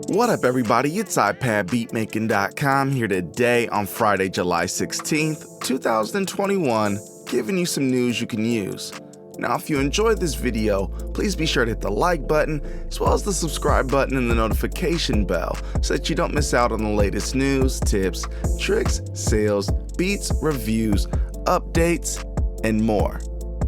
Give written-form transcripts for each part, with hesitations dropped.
What up, everybody? It's iPadBeatmaking.com here today on Friday, July 16th, 2021, giving you some news you can use. Now, if you enjoyed this video, please be sure to hit the like button, as well as the subscribe button and the notification bell, so that you don't miss out on the latest news, tips, tricks, sales, beats, reviews, updates, and more.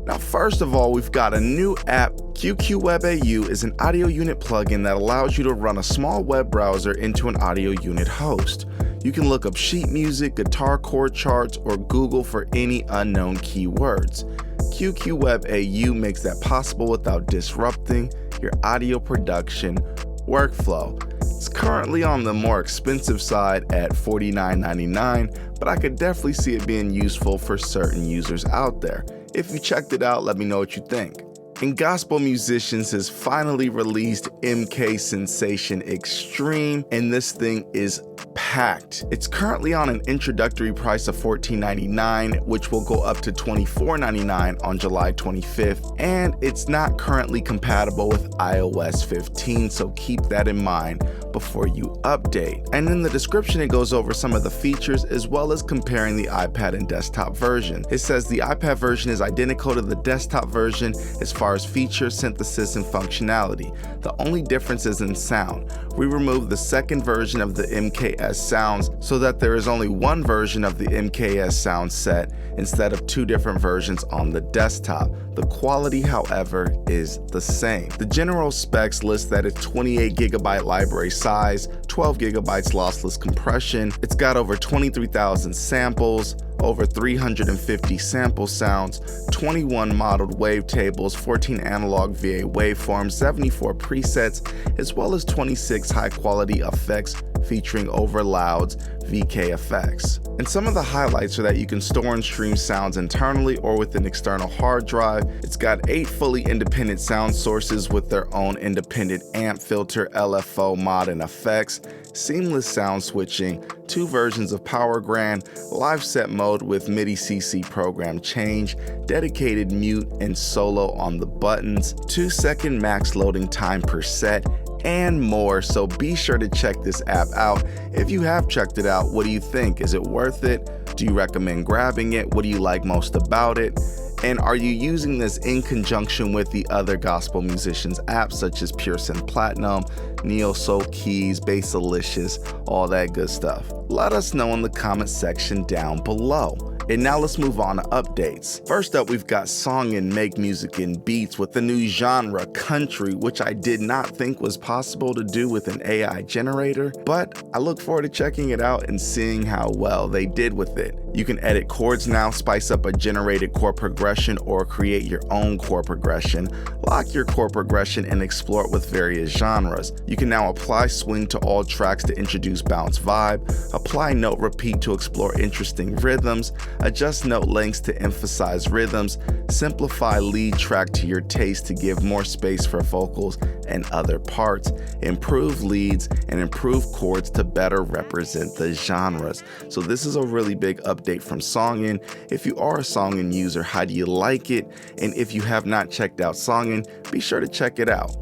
Now, first of all, we've got a new app. QQWebAU is an audio unit plugin that allows you to run a small web browser into an audio unit host. You can look up sheet music, guitar chord charts, or Google for any unknown keywords. QQWebAU makes that possible without disrupting your audio production workflow. It's currently on the more expensive side at $49.99, but I could definitely see it being useful for certain users out there. If you checked it out, let me know what you think. And Gospel Musicians has finally released MKSensation Extreme, and this thing is packed. It's currently on an introductory price of $14.99, which will go up to $24.99 on July 25th, and it's not currently compatible with iOS 15, so keep that in mind before you update. And in the description, it goes over some of the features as well as comparing the iPad and desktop version. It says the iPad version is identical to the desktop version as far as features, synthesis, and functionality. The only difference is in sound. We removed the second version of the MKS sounds so that there is only one version of the MKS sound set instead of two different versions on the desktop. The quality, however, is the same. The general specs list that it's 28GB library size, 12GB lossless compression. It's got over 23,000 samples, over 350 sample sounds, 21 modeled wavetables, 14 analog VA waveforms, 74 presets, as well as 26 high-quality effects featuring overlouds, VK effects. And some of the highlights are that you can store and stream sounds internally or with an external hard drive. It's got 8 fully independent sound sources with their own independent amp, filter, LFO, mod, and effects, seamless sound switching, 2 versions of PowerGrand, live set mode with MIDI CC program change, dedicated mute and solo on the buttons, 2-second max loading time per set, and more. So be sure to check this app out. If you have checked it out, what do you think? Is it worth it? Do you recommend grabbing it? What do you like most about it? And are you using this in conjunction with the other Gospel Musicians apps such as Pure Synth Platinum, Neo Soul Keys, Basilicious, all that good stuff? Let us know in the comment section down below. And now let's move on to updates. First up, we've got Songen make music and beats with the new genre, country, which I did not think was possible to do with an AI generator, but I look forward to checking it out and seeing how well they did with it. You can edit chords now, spice up a generated chord progression, or create your own chord progression, lock your chord progression, and explore it with various genres. You can now apply swing to all tracks to introduce bounce vibe, apply note repeat to explore interesting rhythms, adjust note lengths to emphasize rhythms, simplify lead track to your taste to give more space for vocals and other parts, improve leads, and improve chords to better represent the genres. So this is a really big update from Songen. If you are a Songen user, how do you like it? And if you have not checked out Songen, be sure to check it out.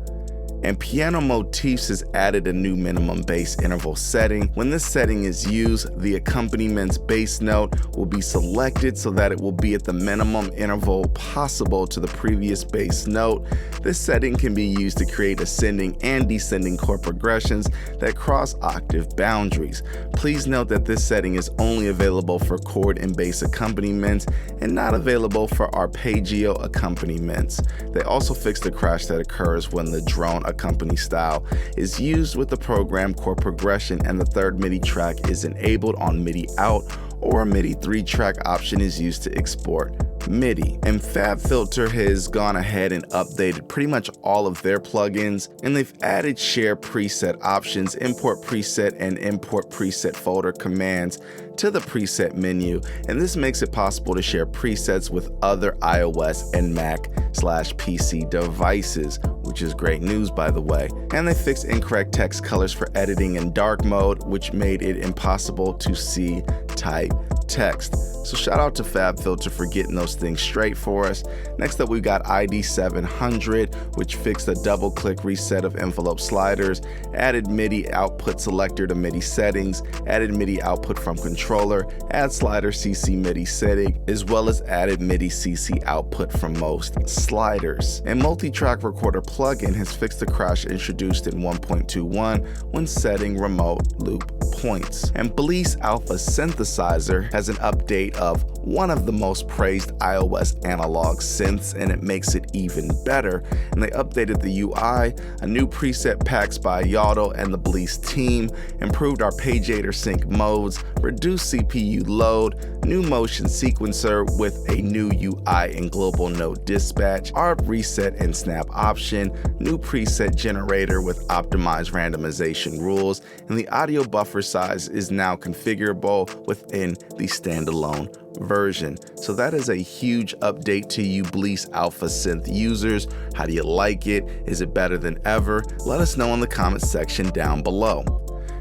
And Piano Motifs has added a new minimum bass interval setting. When this setting is used, the accompaniment bass note will be selected so that it will be at the minimum interval possible to the previous bass note. This setting can be used to create ascending and descending chord progressions that cross octave boundaries. Please note that this setting is only available for chord and bass accompaniments and not available for arpeggio accompaniments. They also fixed the crash that occurs when the drone accompany style is used with the program chord progression and the third MIDI track is enabled on MIDI out, or a MIDI 3-track option is used to export MIDI. And FabFilter has gone ahead and updated pretty much all of their plugins, and they've added share preset options, import preset, and import preset folder commands to the preset menu, and this makes it possible to share presets with other iOS and Mac/PC devices, which is great news, by the way. And they fixed incorrect text colors for editing in dark mode, which made it impossible to see type text. So shout out to FabFilter for getting those things straight for us. Next up, we've got ID 700, which fixed a double-click reset of envelope sliders, added MIDI output selector to MIDI settings, added MIDI output from controller, add slider CC MIDI setting, as well as added MIDI CC output from most sliders. And multi-track recorder plugin has fixed the crash introduced in 1.21 when setting remote loop points. And Bliss Alpha Synthesizer has an update of one of the most praised iOS analog synths, and it makes it even better. And they updated the UI, a new preset packs by Yotto and the Bliss team, improved arpeggiator sync modes, reduced CPU load, new motion sequencer with a new UI and global note dispatch, ARP reset and snap option, new preset generator with optimized randomization rules, and the audio buffer size is now configurable within the standalone version. So that is a huge update to you Bliss Alpha Synth users. How do you like it? Is it better than ever? Let us know in the comments section down below.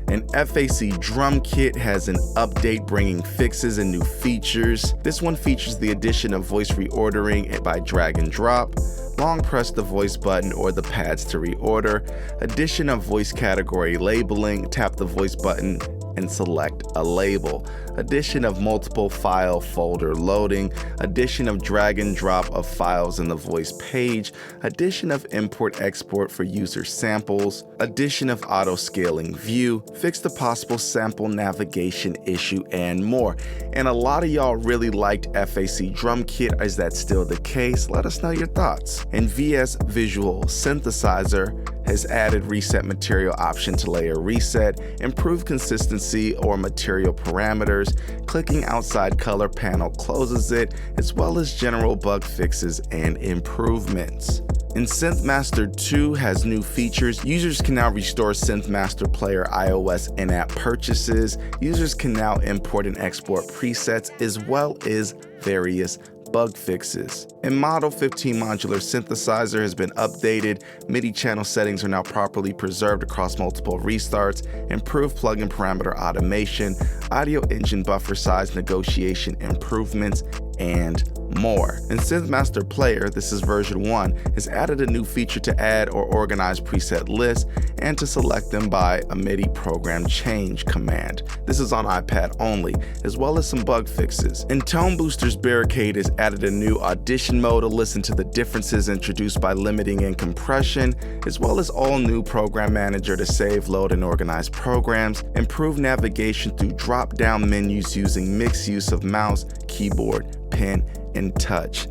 An FAC drum kit has an update bringing fixes and new features. This one features the addition of voice reordering by drag and drop, long press the voice button or the pads to reorder, addition of voice category labeling, tap the voice button and select a label, addition of multiple file folder loading, addition of drag and drop of files in the voice page, addition of import export for user samples, addition of auto scaling view, fix the possible sample navigation issue, and more. And a lot of y'all really liked FAC drum kit. Is that still the case? Let us know your thoughts. And VS Visual Synthesizer has added reset material option to layer reset, improve consistency or material parameters, clicking outside color panel closes it, as well as general bug fixes and improvements. And Synth Master 2 has new features. Users can now restore Synth Master Player iOS in-app purchases. Users can now import and export presets, as well as various bug fixes. And Model 15 modular synthesizer has been updated. MIDI channel settings are now properly preserved across multiple restarts, improved plugin parameter automation, audio engine buffer size negotiation improvements, and more. And Synth Master Player, this is version 1, has added a new feature to add or organize preset lists and to select them by a MIDI program change command. This is on iPad only, as well as some bug fixes. And Tone Boosters Barricade has added a new audition mode to listen to the differences introduced by limiting and compression, as well as all new program manager to save, load, and organize programs, improve navigation through drop-down menus using mixed use of mouse, keyboard, pen, and touch.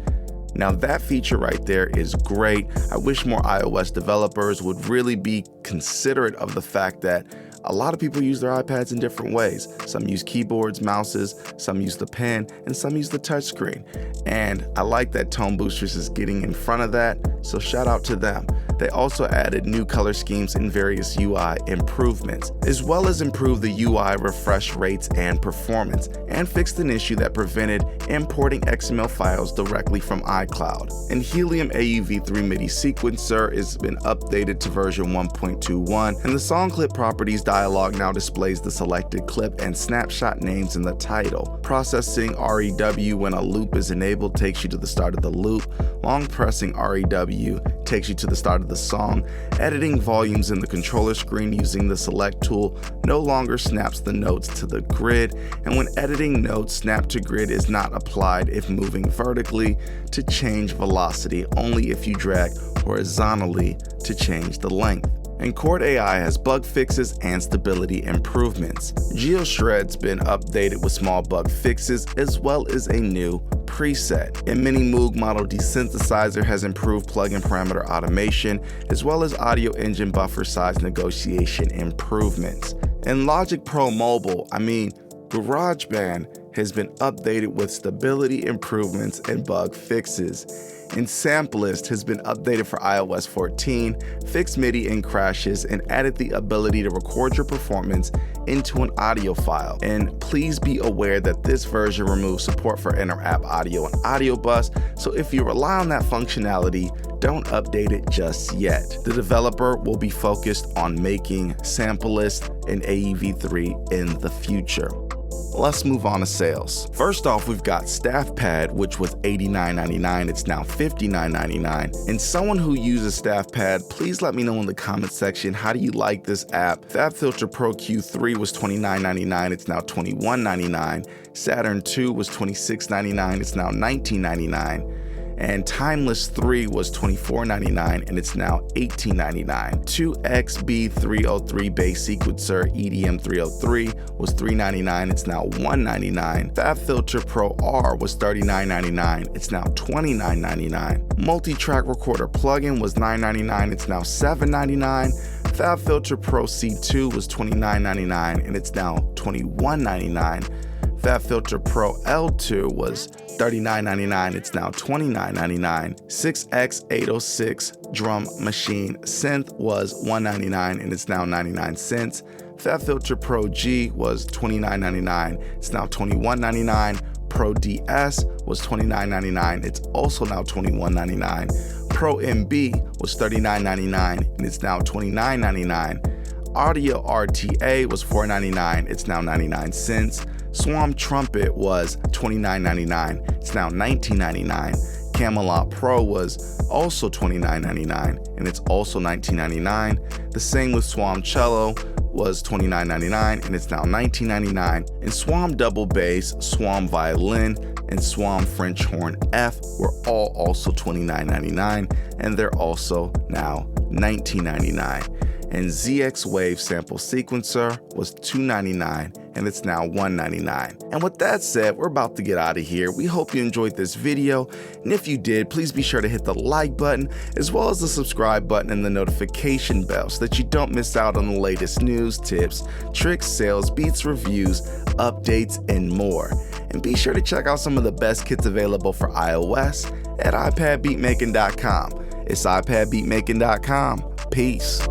Now that feature right there is great. I wish more iOS developers would really be considerate of the fact that a lot of people use their iPads in different ways. Some use keyboards, mouses, some use the pen, and some use the touchscreen. And I like that Tone Boosters is getting in front of that, so shout out to them. They also added new color schemes and various UI improvements, as well as improved the UI refresh rates and performance, and fixed an issue that prevented importing XML files directly from iCloud. And Helium AUV3 MIDI sequencer has been updated to version 1.21, and the song clip properties dialog now displays the selected clip and snapshot names in the title. Processing REW when a loop is enabled takes you to the start of the loop. Long pressing REW takes you to the start of the song. Editing volumes in the controller screen using the select tool no longer snaps the notes to the grid, and when editing notes, snap to grid is not applied if moving vertically to change velocity, only if you drag horizontally to change the length. And Chord AI has bug fixes and stability improvements. GeoShred's been updated with small bug fixes as well as a new preset. And Mini Moog Model Desynthesizer has improved plugin parameter automation as well as audio engine buffer size negotiation improvements. And Logic Pro Mobile, GarageBand has been updated with stability improvements and bug fixes. And Samplist has been updated for iOS 14, fixed MIDI and crashes, and added the ability to record your performance into an audio file. And please be aware that this version removes support for inter-app audio and audio bus, so if you rely on that functionality, don't update it just yet. The developer will be focused on making Samplist and AEV3 in the future. Let's move on to sales. First off, we've got Staff Pad, which was $89.99, it's now $59.99. And someone who uses Staff Pad, please let me know in the comment section, how do you like this app? FabFilter Pro Q3 was $29.99, it's now $21.99. Saturn 2 was $26.99, it's now $19.99. And Timeless 3 was $24.99 and it's now $18.99. 2XB303 Bass Sequencer EDM303 was $3.99, it's now $1.99. FabFilter Pro R was $39.99, it's now $29.99. Multi-track recorder plugin was $9.99, it's now $7.99. FabFilter Pro C2 was $29.99 and it's now $21.99. FabFilter Pro L2 was $39.99, it's now $29.99. 6X806 drum machine synth was $1.99 and it's now 99 cents. FabFilter Pro G was $29.99, it's now $21.99. Pro DS was $29.99, it's also now $21.99. Pro MB was $39.99 and it's now $29.99. Audio RTA was $4.99, it's now 99 cents. Swarm Trumpet was $29.99, it's now $19.99. Camelot Pro was also $29.99 and it's also $19.99. The same with Swarm Cello was $29.99 and it's now $19.99. And Swarm Double Bass, Swarm Violin, and Swarm French Horn F were all also $29.99 and they're also now $19.99. And ZX Wave Sample Sequencer was $2.99 and it's now $1.99. And with that said, we're about to get out of here. We hope you enjoyed this video, and if you did, please be sure to hit the like button as well as the subscribe button and the notification bell so that you don't miss out on the latest news, tips, tricks, sales, beats, reviews, updates, and more. And be sure to check out some of the best kits available for iOS at iPadBeatmaking.com. It's iPadBeatmaking.com. Peace.